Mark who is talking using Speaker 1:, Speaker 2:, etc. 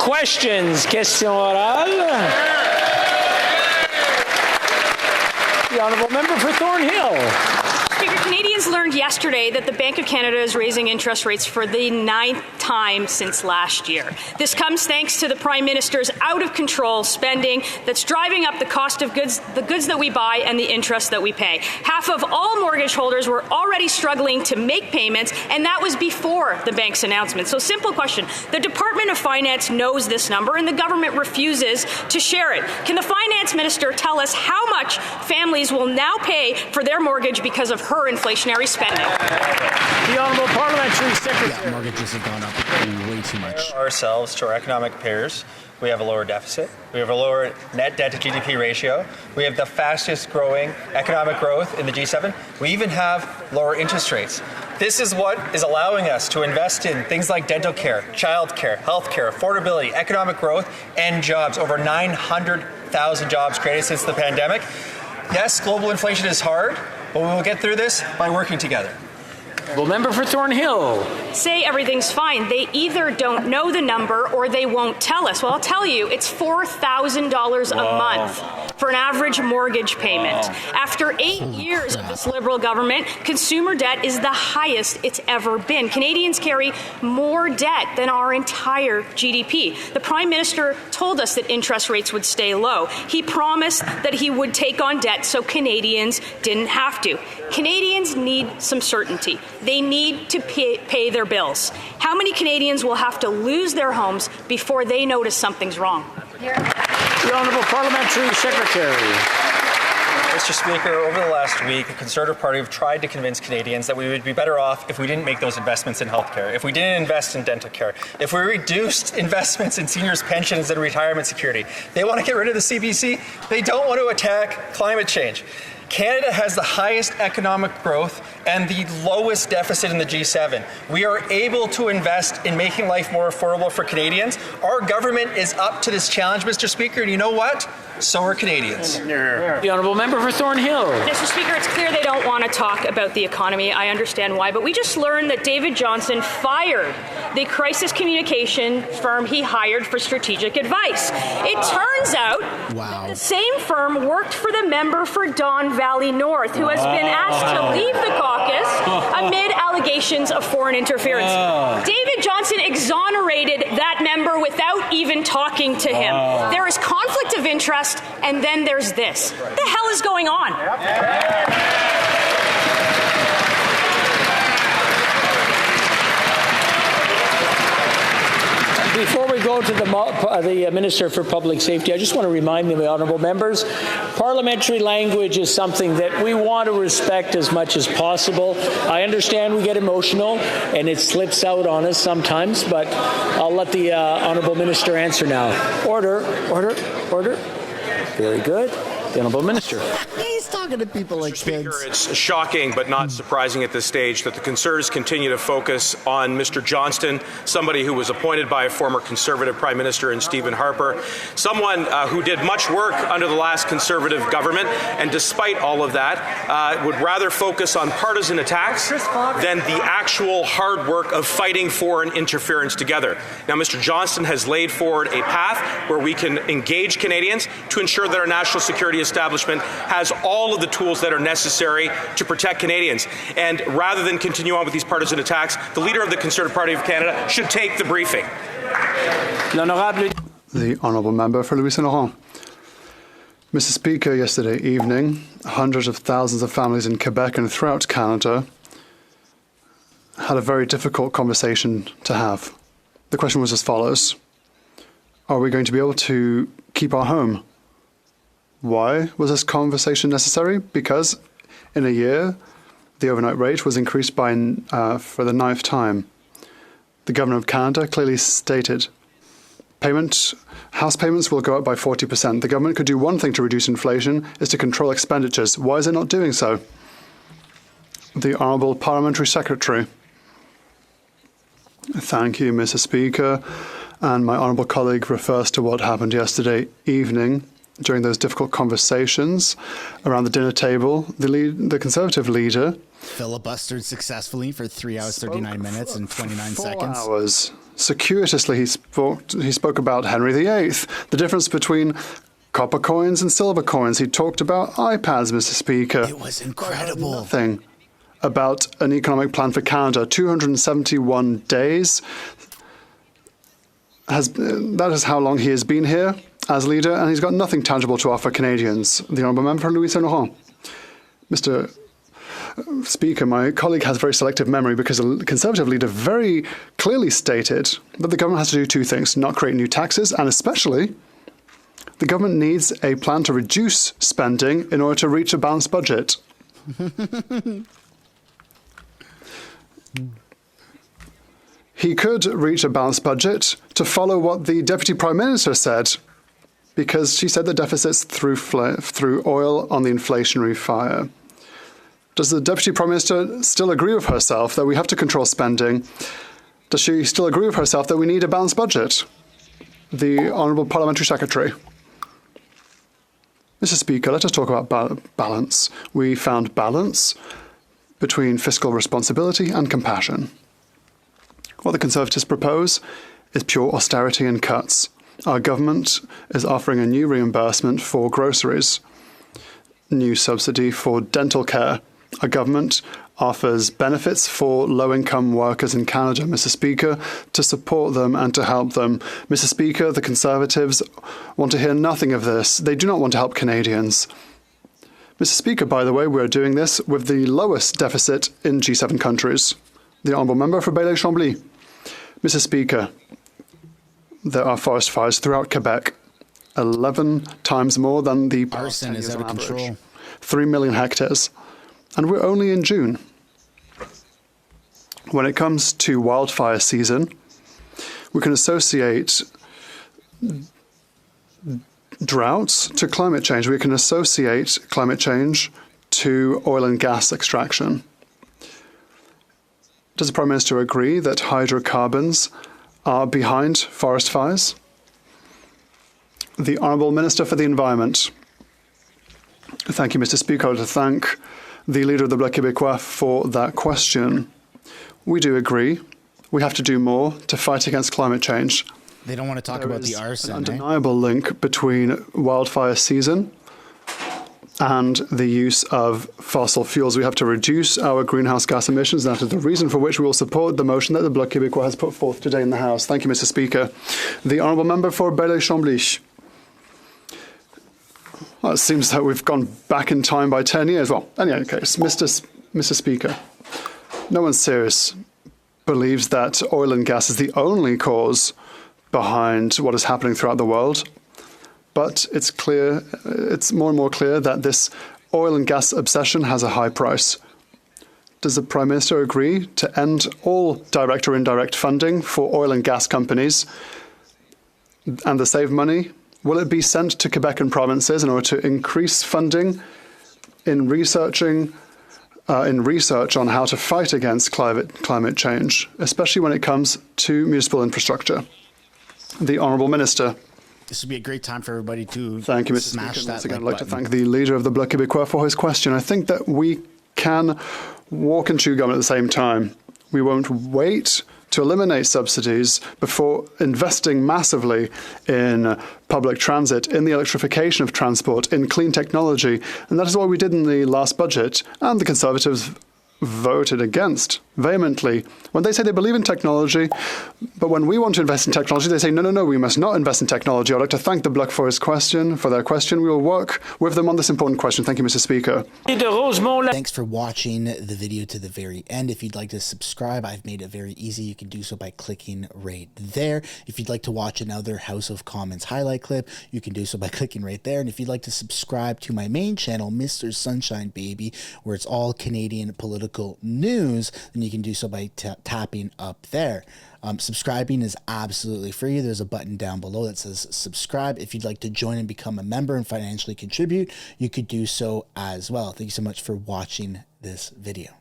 Speaker 1: questions. Question orale. The honourable member for Thornhill.
Speaker 2: Speaker, Canadians learned yesterday that the Bank of Canada is raising interest rates for the 9th time since last year. This comes thanks to the Prime Minister's out-of-control spending that's driving up the cost of goods, the goods that we buy and the interest that we pay. Half of all mortgage holders were already struggling to make payments, and that was before the bank's announcement. So simple question. The Department of Finance knows this number, and the government refuses to share it. Can the Finance Minister tell us how much families will now pay for their mortgage because of her inflationary spending?
Speaker 1: The Honourable Parliamentary Secretary.
Speaker 3: Yeah, mortgages have gone up way too much.
Speaker 4: Ourselves to our economic peers, we have a lower deficit. We have a lower net debt to GDP ratio. We have the fastest growing economic growth in the G7. We even have lower interest rates. This is what is allowing us to invest in things like dental care, child care, health care, affordability, economic growth, and jobs. Over 900,000 jobs created since the pandemic. Yes, global inflation is hard, but we will get through this by working together.
Speaker 1: Well, member for Thornhill.
Speaker 2: Say everything's fine. They either don't know the number or they won't tell us. Well, I'll tell you, it's $4,000 a month for an average mortgage payment. After 8 years of this Liberal government, consumer debt is the highest it's ever been. Canadians carry more debt than our entire GDP. The Prime Minister told us that interest rates would stay low. He promised that he would take on debt so Canadians didn't have to. Canadians need some certainty. They need to pay their bills. How many Canadians will have to lose their homes before they notice something's wrong?
Speaker 1: The Honourable Parliamentary Secretary.
Speaker 4: Mr. Speaker, over the last week, the Conservative Party have tried to convince Canadians that we would be better off if we didn't make those investments in healthcare, if we didn't invest in dental care, if we reduced investments in seniors' pensions and retirement security. They want to get rid of the CBC. They don't want to attack climate change. Canada has the highest economic growth and the lowest deficit in the G7. We are able to invest in making life more affordable for Canadians. Our government is up to this challenge, Mr. Speaker, and you know what? So are Canadians.
Speaker 1: The Honourable Member for Thornhill.
Speaker 2: Mr. Speaker, it's clear they don't want to talk about the economy. I understand why, but we just learned that David Johnston fired the crisis communication firm he hired for strategic advice. It turns out that the same firm worked for the member for Don Valley North, who has been asked to leave the caucus amid allegations of foreign interference. David Johnston exonerated that member without even talking to him. There is conflict of interest, and then there's this. What the hell is going on?
Speaker 1: Before we go to the Minister for Public Safety, I just want to remind the honourable members, parliamentary language is something that we want to respect as much as possible. I understand we get emotional and it slips out on us sometimes, but I'll let the honourable minister answer now. Order, order, order. Very good. The honourable minister.
Speaker 3: He's talking to people like
Speaker 5: Mr. Speaker,
Speaker 3: kids.
Speaker 5: it's shocking but not surprising at this stage that the Conservatives continue to focus on Mr. Johnston, somebody who was appointed by a former Conservative Prime Minister in Stephen Harper, someone who did much work under the last Conservative government, and despite all of that, would rather focus on partisan attacks than the actual hard work of fighting foreign interference together. Now, Mr. Johnston has laid forward a path where we can engage Canadians to ensure that our national security establishment has all of the tools that are necessary to protect Canadians. And rather than continue on with these partisan attacks, the leader of the Conservative Party of Canada should take the briefing.
Speaker 6: The Honourable Member for Louis Saint Laurent. Mr. Speaker, yesterday evening, hundreds of thousands of families in Quebec and throughout Canada had a very difficult conversation to have. The question was as follows. Are we going to be able to keep our home? Why was this conversation necessary? Because in a year, the overnight rate was increased by for the 9th time. The Government of Canada clearly stated house payments will go up by 40%. The government could do one thing to reduce inflation, is to control expenditures. Why is it not doing so? The Honourable Parliamentary Secretary. Thank you, Mr. Speaker. And my honourable colleague refers to what happened yesterday evening during those difficult conversations around the dinner table. The Conservative leader
Speaker 3: Filibustered successfully for 3 hours, 39 minutes and 29 seconds.
Speaker 6: 4 hours. Circuitously, he spoke about Henry VIII, the difference between copper coins and silver coins. He talked about iPads, Mr. Speaker.
Speaker 3: It was incredible.
Speaker 6: Nothing about an economic plan for Canada. 271 days. That is how long he has been here as leader, and he's got nothing tangible to offer Canadians. The Honourable Member for Louis Saint Laurent. Mr. Speaker, my colleague has very selective memory because the Conservative leader very clearly stated that the government has to do 2 things: not create new taxes, and especially the government needs a plan to reduce spending in order to reach a balanced budget. He could reach a balanced budget to follow what the Deputy Prime Minister said, because she said the deficits through oil on the inflationary fire. Does the Deputy Prime Minister still agree with herself that we have to control spending? Does she still agree with herself that we need a balanced budget? The Honourable Parliamentary Secretary. Mr. Speaker, let us talk about balance. We found balance between fiscal responsibility and compassion. What the Conservatives propose is pure austerity and cuts. Our government is offering a new reimbursement for groceries, new subsidy for dental care. Our government offers benefits for low-income workers in Canada, Mr. Speaker, to support them and to help them. Mr. Speaker, the Conservatives want to hear nothing of this. They do not want to help Canadians. Mr. Speaker, by the way, we're doing this with the lowest deficit in G7 countries. The Honourable Member for Bailey-Chambly. Mr. Speaker, there are forest fires throughout Quebec, 11 times more than the past 10
Speaker 3: Arson is
Speaker 6: years
Speaker 3: out
Speaker 6: on
Speaker 3: of
Speaker 6: average.
Speaker 3: control.
Speaker 6: 3 million hectares. And we're only in June. When it comes to wildfire season, we can associate droughts to climate change. We can associate climate change to oil and gas extraction. Does the Prime Minister agree that hydrocarbons are behind forest fires? The Honourable Minister for the Environment. Thank you, Mr. Speaker. I would like to thank the Leader of the Bloc Québécois for that question. We do agree. We have to do more to fight against climate change.
Speaker 3: They don't want to talk about the arson.
Speaker 6: An undeniable link between wildfire season and the use of fossil fuels. We have to reduce our greenhouse gas emissions. That is the reason for which we will support the motion that the Bloc Québécois has put forth today in the House. Thank you, Mr. Speaker. The Honourable Member for Bailey-Chambly. Well, it seems that we've gone back in time by 10 years. Well, in any case, Mr. Speaker, no one serious believes that oil and gas is the only cause behind what is happening throughout the world. But it's clear, it's more and more clear that this oil and gas obsession has a high price. Does the Prime Minister agree to end all direct or indirect funding for oil and gas companies and to save money? Will it be sent to Quebec and provinces in order to increase funding in research on how to fight against climate change, especially when it comes to municipal infrastructure? The Honourable Minister.
Speaker 3: This would be a great time for everybody to
Speaker 6: Thank you, Mr.
Speaker 3: smash
Speaker 6: Speaker.
Speaker 3: that
Speaker 6: Once again,
Speaker 3: like
Speaker 6: I'd like to
Speaker 3: button.
Speaker 6: thank the Leader of the Bloc Québécois for his question. I think that we can walk and chew gum at the same time. We won't wait to eliminate subsidies before investing massively in public transit, in the electrification of transport, in clean technology. And that is what we did in the last budget. And the Conservatives voted against vehemently when they say they believe in technology, but when we want to invest in technology, they say, no, we must not invest in technology. I'd like to thank the Bloc for their question. We will work with them on this important question. Thank you, Mr. Speaker.
Speaker 3: Thanks for watching the video to the very end. If you'd like to subscribe, I've made it very easy. You can do so by clicking right there. If you'd like to watch another House of Commons highlight clip, you can do so by clicking right there. And if you'd like to subscribe to my main channel, Mistersunshinebaby, where it's all Canadian political news, then you can do so by tapping up there. Subscribing is absolutely free. There's a button down below that says subscribe. If you'd like to join and become a member and financially contribute, you could do so as well. Thank you so much for watching this video.